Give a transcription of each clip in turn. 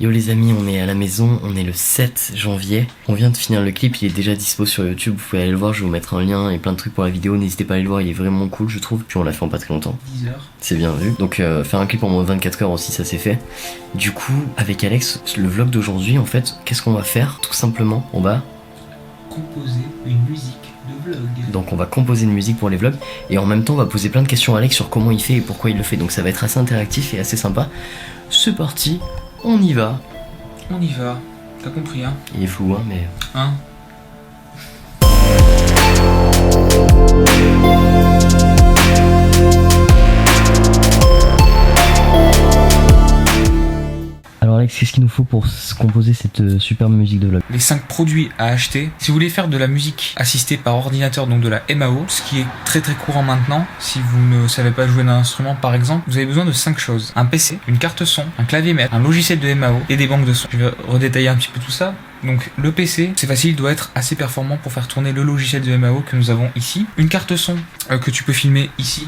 Yo les amis, on est à la maison, on est le 7 janvier. On vient de finir le clip, il est déjà dispo sur YouTube, vous pouvez aller le voir, je vais vous mettre un lien et plein de trucs pour la vidéo. N'hésitez pas à aller le voir, il est vraiment cool je trouve. Puis on l'a fait en pas très longtemps. 10 heures. C'est bien vu. Donc faire un clip en moins 24 heures aussi, ça s'est fait. Du coup, avec Alex, le vlog d'aujourd'hui, en fait, qu'est-ce qu'on va faire? Tout simplement, on va composer une musique de vlog. Donc on va composer une musique pour les vlogs et en même temps on va poser plein de questions à Alex sur comment il fait et pourquoi il le fait. Donc ça va être assez interactif et assez sympa. C'est parti, on y va. On y va. T'as compris, hein? Il est flou, hein, mais... Hein? Alors Alex, qu'est-ce qu'il nous faut pour composer cette superbe musique de vlog? Les 5 produits à acheter. Si vous voulez faire de la musique assistée par ordinateur, donc de la MAO, ce qui est très très courant maintenant, si vous ne savez pas jouer d'un instrument par exemple, vous avez besoin de 5 choses. Un PC, une carte son, un clavier maître, un logiciel de MAO et des banques de son. Je vais redétailler un petit peu tout ça. Donc le PC, c'est facile, il doit être assez performant pour faire tourner le logiciel de MAO que nous avons ici. Une carte son que tu peux filmer ici,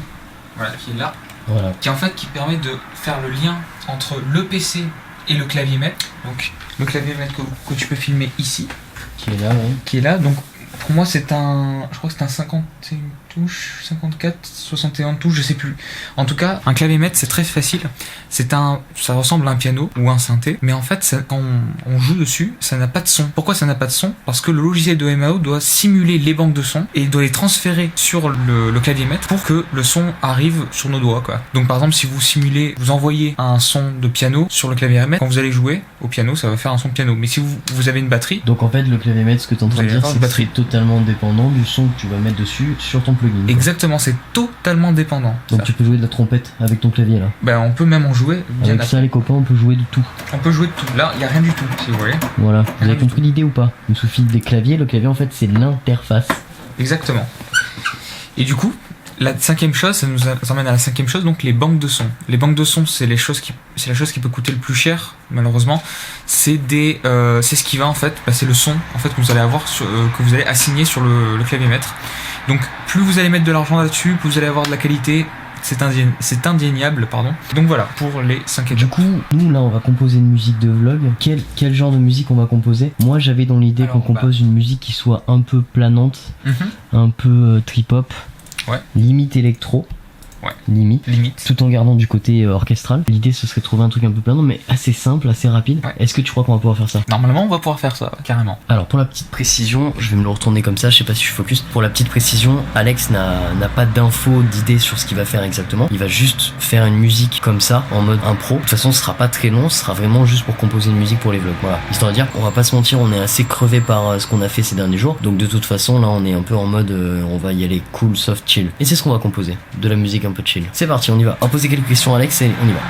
voilà, qui est là, Voilà. qui permet de faire le lien entre le PC et le clavier maître. Donc le clavier maître que tu peux filmer ici, Qui est là, ouais. qui est là. Donc pour moi c'est un, je crois que c'est un 51 touches, 54, 61 touches, je sais plus. En tout cas, un clavier maître c'est très facile. Ça ressemble à un piano ou un synthé, mais en fait quand on joue dessus, ça n'a pas de son. Pourquoi ça n'a pas de son? Parce que le logiciel de MAO doit simuler les banques de son et il doit les transférer sur le clavier maître pour que le son arrive sur nos doigts, quoi. Donc par exemple, si vous envoyez un son de piano sur le clavier maître, quand vous allez jouer au piano, ça va faire un son de piano. Mais si vous avez une batterie, Donc en fait le clavier maître, ce que tu es en train de dire, c'est que c'est totalement dépendant du son que tu vas mettre dessus sur ton plugin. Quoi. exactement, c'est totalement dépendant. Donc ça. tu peux jouer de la trompette avec ton clavier là. Ben, on peut même en jouer bien Avec ça les copains, on peut jouer de tout. On peut jouer de tout. Là, il n'y a rien du tout, si vous voulez. Voilà, vous Rien avez du compris l'idée ou pas? Il suffit des claviers, le clavier en fait c'est l'interface. Exactement. Et du coup, la cinquième chose, ça nous emmène à la cinquième chose, donc les banques de son. Les banques de son, c'est la chose qui peut coûter le plus cher, malheureusement. C'est ce qui va en fait, c'est le son en fait que vous allez avoir, que vous allez assigner sur le clavier maître. Donc plus vous allez mettre de l'argent là-dessus, plus vous allez avoir de la qualité. C'est indéniable, pardon. Donc voilà, pour les 5 étapes. Du coup, nous là on va composer une musique de vlog. Quel genre de musique on va composer? Moi j'avais dans l'idée qu'on compose une musique qui soit un peu planante, un peu trip-hop, ouais. Limite électro. Ouais. Limite, tout en gardant du côté orchestral. L'idée ce serait de trouver un truc un peu planant mais assez simple, assez rapide. Ouais. Est-ce que tu crois qu'on va pouvoir faire ça? Normalement on va pouvoir faire ça, carrément. Alors pour la petite précision, je vais me le retourner comme ça, je sais pas si je suis focus. Pour la petite précision, Alex n'a pas d'infos, d'idées sur ce qu'il va faire exactement. Il va juste faire une musique comme ça, en mode impro. De toute façon ce sera pas très long, ce sera vraiment juste pour composer une musique pour les vlogs. Voilà. Histoire de dire qu'on va pas se mentir, on est assez crevé par ce qu'on a fait ces derniers jours. Donc de toute façon là on est un peu en mode on va y aller cool, soft, chill. Et c'est ce qu'on va composer, de la musique un peu chill. C'est parti, on y va. On va poser quelques questions à Alex et on y va.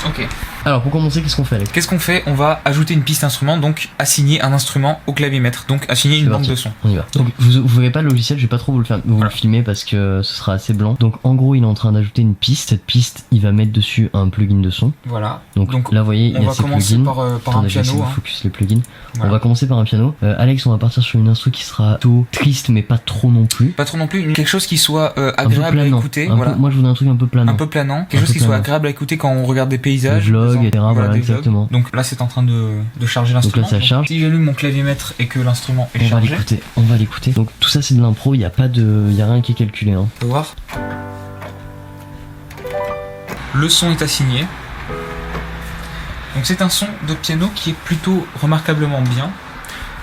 Ok. Alors pour commencer, qu'est-ce qu'on fait Alex? Qu'est-ce qu'on fait? On va ajouter une piste instrument, donc assigner un instrument au clavier maître, donc assigner une banque de son. On y va. Donc vous verrez pas le logiciel, je vais pas trop vous le filmer parce que ce sera assez blanc. Donc en gros il est en train d'ajouter une piste. Cette piste il va mettre dessus un plugin de son. Voilà. Donc là vous voyez il y a ces plugins. On va commencer par un piano. Focus les plugins. Voilà. On va commencer par un piano. Alex, on va partir sur une instru qui sera plutôt triste mais pas trop non plus. Pas trop non plus, quelque chose qui soit agréable à écouter. Voilà. Moi je voudrais un truc un peu planant. Un peu planant. Quelque chose qui soit agréable à écouter quand on regarde des paysages. Des vlogs, etc. Voilà, exactement. Donc là c'est en train de charger l'instrument. Donc là ça charge. Si j'allume mon clavier maître et que l'instrument est chargé. On va l'écouter. Donc tout ça c'est de l'impro, il y a rien qui est calculé. Hein. On peut voir. Le son est assigné. Donc c'est un son de piano qui est plutôt remarquablement bien.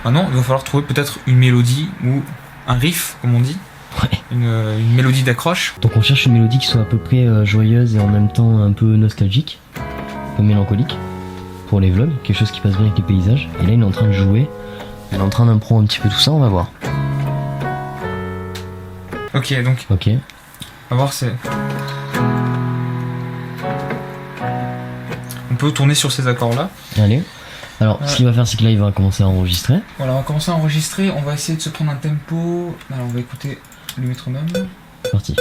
Maintenant il va falloir trouver peut-être une mélodie ou un riff comme on dit. Ouais. Une mélodie d'accroche. Donc on cherche une mélodie qui soit à peu près joyeuse et en même temps un peu nostalgique, un peu mélancolique pour les vlogs, quelque chose qui passe bien avec les paysages. Et là il est en train de jouer, il est en train d'impro un petit peu tout ça, on va voir. Ok, donc ok. On va voir c'est... On peut tourner sur ces accords là. Allez. Alors ce qu'il va faire c'est que là il va commencer à enregistrer. Voilà, on va commencer à enregistrer, on va essayer de se prendre un tempo. Alors on va écouter le métronome. C'est parti.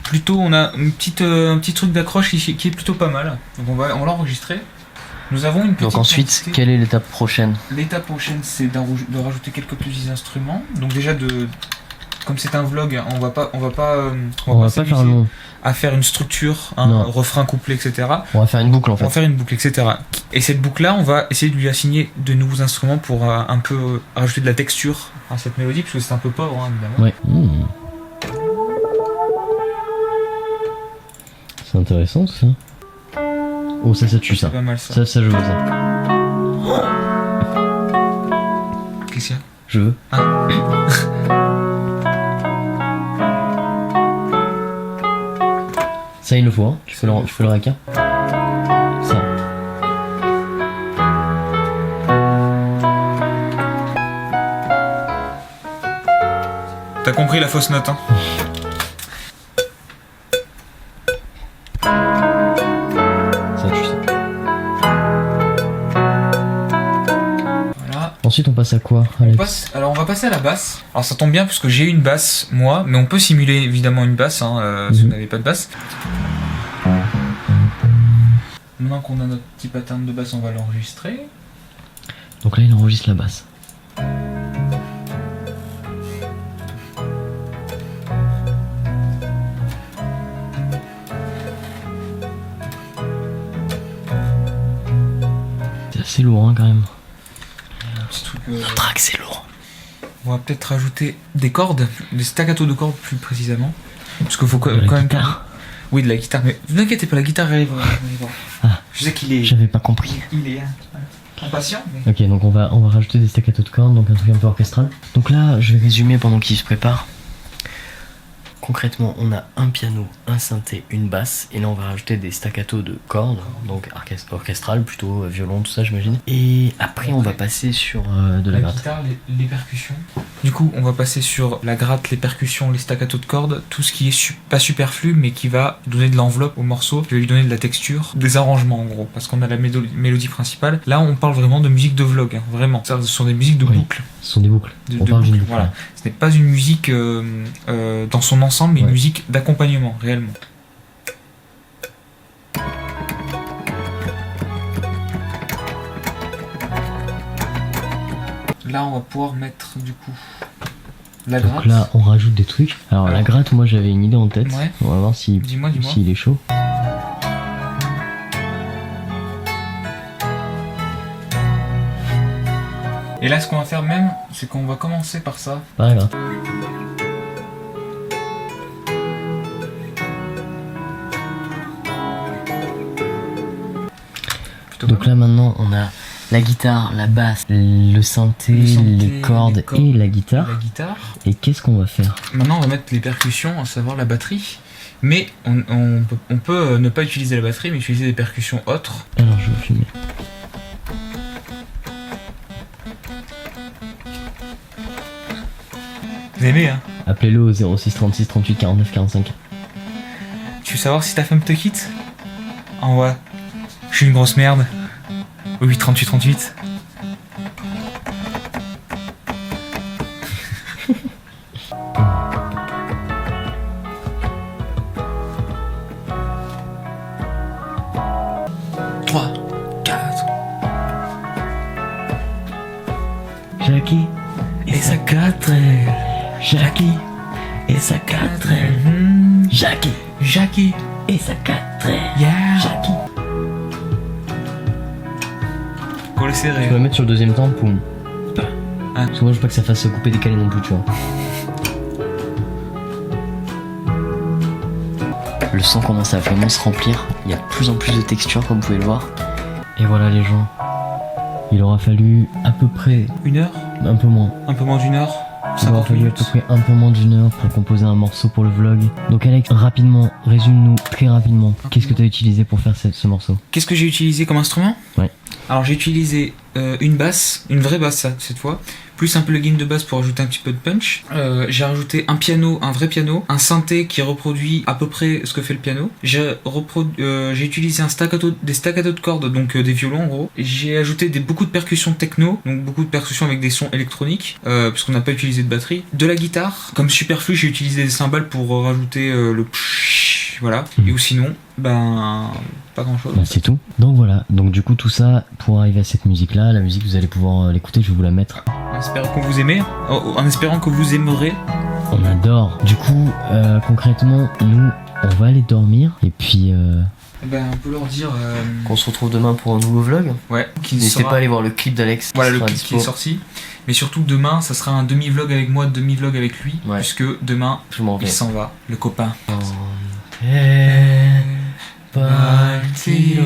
plutôt on a un petit truc d'accroche qui est plutôt pas mal. Donc on va l'enregistrer. Nous avons une petite Donc ensuite, quantité. quelle est l'étape prochaine? L'étape prochaine, c'est de rajouter quelques petits instruments. Donc déjà comme c'est un vlog, on va pas faire long. à faire une structure, un refrain, couplet, etc. On va faire une boucle en fait. On va faire une boucle, etc. Et cette boucle-là, on va essayer de lui assigner de nouveaux instruments pour un peu rajouter de la texture à cette mélodie, parce que c'est un peu pauvre, hein, évidemment. Ouais. C'est intéressant ça. Oh ça tue ça. C'est pas mal ça. Ça je veux ça. Qu'est-ce qu'il y a? Je veux. Ah. Ça il le faut, hein. Tu peux le raquer. Ça. T'as compris la fausse note, hein? Ça tue ça. Voilà. Ensuite on passe à quoi, Alex? Alors on va passer à la basse. Alors ça tombe bien parce que j'ai une basse moi, mais on peut simuler évidemment une basse si vous n'avez pas de basse. Maintenant qu'on a notre petit pattern de basse, on va l'enregistrer. Donc là il enregistre la basse. C'est assez lourd hein, quand même. Un petit truc. On traque c'est lourd. On va peut-être rajouter des cordes, des staccato de cordes plus précisément. Parce qu'il faut quand De la même. guitare. Oui, de la guitare, mais ne vous inquiétez pas, la guitare arrive. Ah. Je sais qu'il est. J'avais pas compris. Il est impatient, mais. Ok, donc on va rajouter des staccato de cordes, donc un truc un peu orchestral. Donc là, je vais résumer pendant qu'il se prépare. Concrètement, on a un piano, un synthé, une basse, et là on va rajouter des staccato de cordes, donc orchestral, plutôt violon, tout ça j'imagine. Et après on va passer sur de la gratte. Guitare, les percussions. Du coup, on va passer sur la gratte, les percussions, les staccato de cordes, tout ce qui est pas superflu, mais qui va donner de l'enveloppe au morceau, qui va lui donner de la texture, des arrangements en gros, parce qu'on a la mélodie principale. Là, on parle vraiment de musique de vlog, hein, vraiment. Ça, ce sont des musiques de boucle. Ce sont des boucles. De On parle d'une boucle. voilà. Ce n'est pas une musique dans son ensemble, mais une musique d'accompagnement, réellement. Là, on va pouvoir mettre du coup la gratte. Donc là, on rajoute des trucs. Alors la gratte, moi j'avais une idée en tête. Ouais. On va voir si Dis-moi. s'il est chaud. Et là, ce qu'on va faire même, c'est qu'on va commencer par ça. Par la gratte. Donc là maintenant on a la guitare, la basse, le synthé, les cordes et la guitare. Et qu'est-ce qu'on va faire? Maintenant on va mettre les percussions, à savoir la batterie. Mais on peut ne pas utiliser la batterie, mais utiliser des percussions autres. Alors je vais filmer. Vous aimez, hein? Appelez-le au 06 36 38 49 45. Tu veux savoir si ta femme te quitte? Envoie. Je suis une grosse merde. Au 8 38 38. Trois, 4. Jackie et sa 4 Jackie et sa 4 Jackie et sa 4 Yeah. Jackie. Faut le serrer. Tu vas mettre sur le deuxième temps, poum. Ah. Parce que moi je veux pas que ça fasse se couper décalé non plus, tu vois. Le son commence à vraiment se remplir. Il y a de plus en plus de textures comme vous pouvez le voir. Et voilà les gens. Il aura fallu à peu près 1 heure? un peu moins. Un peu moins d'1 heure? Il aura 50 fallu à minutes. peu près un peu moins d'1 heure pour composer un morceau pour le vlog. Donc Alex, rapidement, résume-nous très rapidement. Qu'est-ce que tu as utilisé pour faire ce morceau? Qu'est-ce que j'ai utilisé comme instrument? Ouais. Alors j'ai utilisé une basse, une vraie basse cette fois, plus un plugin de basse pour ajouter un petit peu de punch. J'ai rajouté un piano, un vrai piano, un synthé qui reproduit à peu près ce que fait le piano. J'ai utilisé des staccato de cordes, donc des violons en gros. J'ai ajouté beaucoup de percussions techno, donc beaucoup de percussions avec des sons électroniques, puisqu'on n'a pas utilisé de batterie. De la guitare, comme superflu, j'ai utilisé des cymbales pour rajouter le pshhh, voilà. Et ou sinon, pas grand chose. C'est tout. Donc voilà, donc du coup tout ça pour arriver à cette musique là, la musique vous allez pouvoir l'écouter, je vais vous la mettre. En espérant que vous aimez, en espérant que vous aimerez. On adore. Du coup concrètement nous on va aller dormir et puis on peut leur dire qu'on se retrouve demain pour un nouveau vlog. Ouais. N'hésitez pas à aller voir le clip d'Alex. Voilà le clip qui est sorti. Mais surtout demain, ça sera un demi-vlog avec moi, demi-vlog avec lui, puisque demain il s'en va, le copain. Partiro.